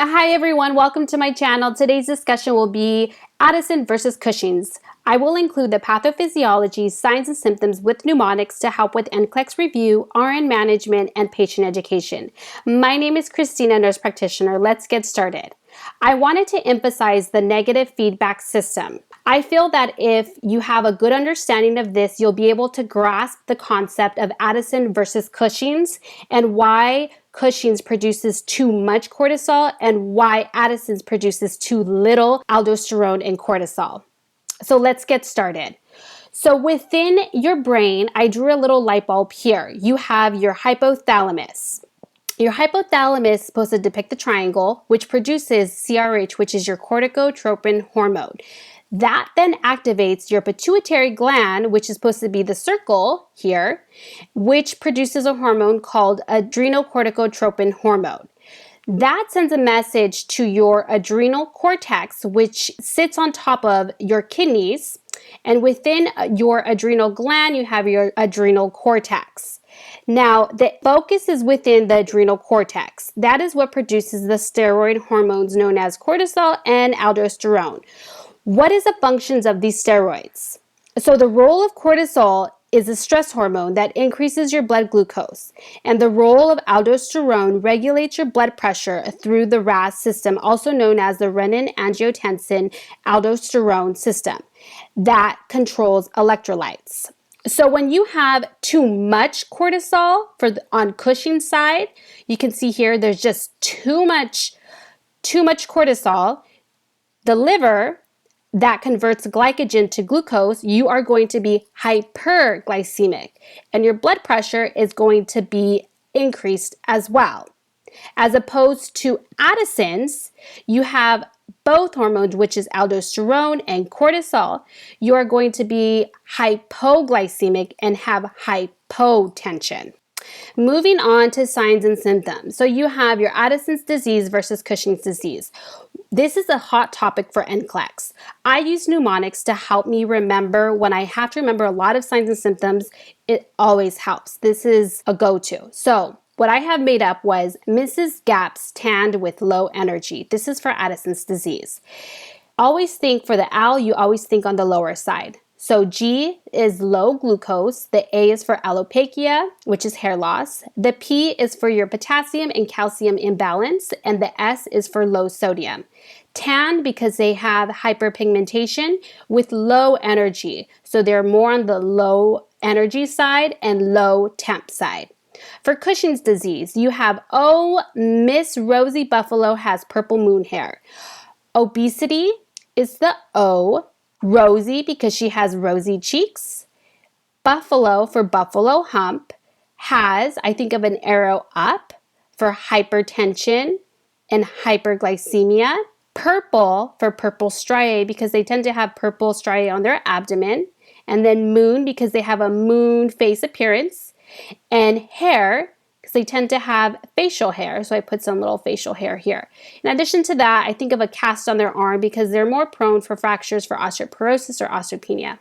Hi everyone, welcome to my channel. Today's discussion will be Addison versus Cushing's. I will include the pathophysiology, signs and symptoms with mnemonics to help with NCLEX review, RN management, and patient education. My name is Christina, nurse practitioner. Let's get started. I wanted to emphasize the negative feedback system. I feel that if you have a good understanding of this, you'll be able to grasp the concept of Addison versus Cushing's and why Cushing's produces too much cortisol and why Addison's produces too little aldosterone and cortisol. So let's get started. So within your brain, I drew a little light bulb here. You have your hypothalamus. Your hypothalamus is supposed to depict the triangle, which produces CRH, which is your corticotropin hormone. That then activates your pituitary gland, which is supposed to be the circle here, which produces a hormone called adrenocorticotropin hormone. That sends a message to your adrenal cortex, which sits on top of your kidneys. And within your adrenal gland, you have your adrenal cortex. Now, the focus is within the adrenal cortex. That is what produces the steroid hormones known as cortisol and aldosterone. What is the functions of these steroids? So the role of cortisol is a stress hormone that increases your blood glucose, and the role of aldosterone regulates your blood pressure through the RAS system, also known as the renin-angiotensin-aldosterone system, that controls electrolytes. So when you have too much cortisol on Cushing's side, you can see here there's just too much cortisol. The liver that converts glycogen to glucose, you are going to be hyperglycemic, and your blood pressure is going to be increased as well. As opposed to Addison's, you have both hormones, which is aldosterone and cortisol. You are going to be hypoglycemic and have hypotension. Moving on to signs and symptoms. So you have your Addison's disease versus Cushing's disease. This is a hot topic for NCLEX. I use mnemonics to help me remember when I have to remember a lot of signs and symptoms. It always helps. This is a go-to. So what I have made up was Mrs. Gaps tanned with low energy. This is for Addison's disease. Always think for the L, you always think on the lower side. So G is low glucose, the A is for alopecia, which is hair loss, the P is for your potassium and calcium imbalance, and the S is for low sodium. Tan because they have hyperpigmentation with low energy, so they're more on the low energy side and low temp side. For Cushing's disease, you have O, Miss Rosie Buffalo has purple moon hair. Obesity is the O. Rosie because she has rosy cheeks. Buffalo for buffalo hump. Has, I think of an arrow up for hypertension and hyperglycemia. Purple for purple striae because they tend to have purple striae on their abdomen. And then moon because they have a moon face appearance. And hair because they tend to have facial hair, so I put some little facial hair here. In addition to that, I think of a cast on their arm because they're more prone for fractures for osteoporosis or osteopenia.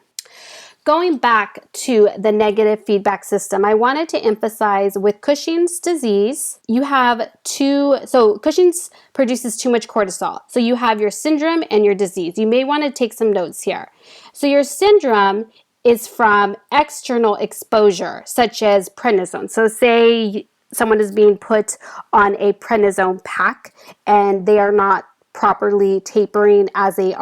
Going back to the negative feedback system, I wanted to emphasize with Cushing's disease, you have Cushing's produces too much cortisol. So you have your syndrome and your disease. You may want to take some notes here. So your syndrome is from external exposure, such as prednisone. So say someone is being put on a prednisone pack and they are not properly tapering as they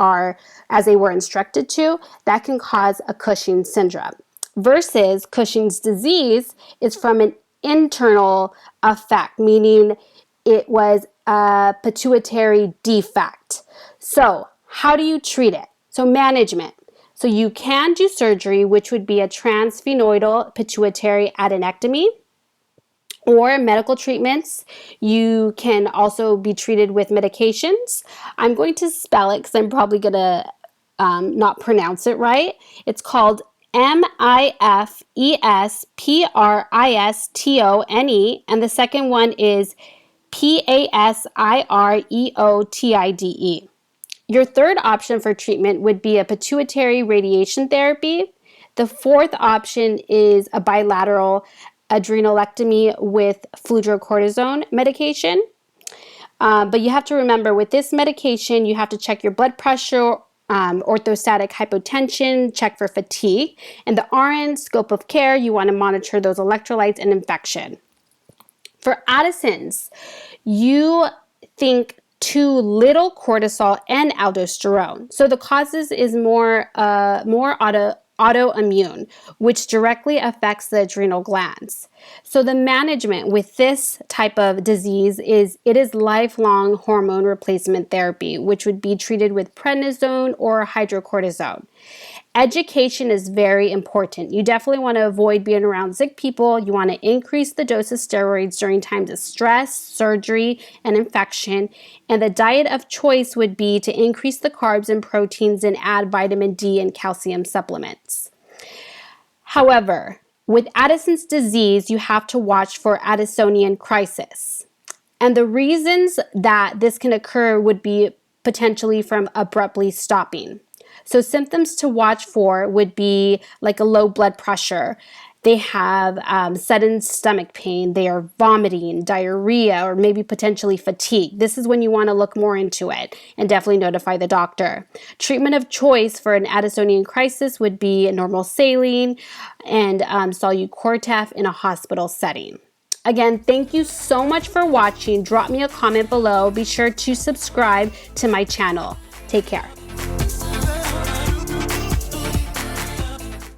were instructed to, that can cause a Cushing's syndrome. Versus Cushing's disease is from an internal effect, meaning it was a pituitary defect. So how do you treat it? So management. So you can do surgery, which would be a transsphenoidal pituitary adenectomy, or medical treatments. You can also be treated with medications. I'm going to spell it because I'm probably going to not pronounce it right. It's called MIFESPRISTONE, and the second one is PASIREOTIDE. Your third option for treatment would be a pituitary radiation therapy. The fourth option is a bilateral adrenalectomy with fludrocortisone medication. But you have to remember, with this medication, you have to check your blood pressure, orthostatic hypotension, check for fatigue. And the RN scope of care, you want to monitor those electrolytes and infection. For Addison's, you think too little cortisol and aldosterone. So the causes is more autoimmune, which directly affects the adrenal glands. So the management with this type of disease is lifelong hormone replacement therapy, which would be treated with prednisone or hydrocortisone. Education is very important. You definitely want to avoid being around sick people. You want to increase the dose of steroids during times of stress, surgery, and infection. And the diet of choice would be to increase the carbs and proteins and add vitamin D and calcium supplements. However, with Addison's disease, you have to watch for Addisonian crisis. And the reasons that this can occur would be potentially from abruptly stopping. So symptoms to watch for would be like a low blood pressure. They have sudden stomach pain. They are vomiting, diarrhea, or maybe potentially fatigue. This is when you want to look more into it and definitely notify the doctor. Treatment of choice for an Addisonian crisis would be normal saline and Solu-Cortef in a hospital setting. Again, thank you so much for watching. Drop me a comment below. Be sure to subscribe to my channel. Take care.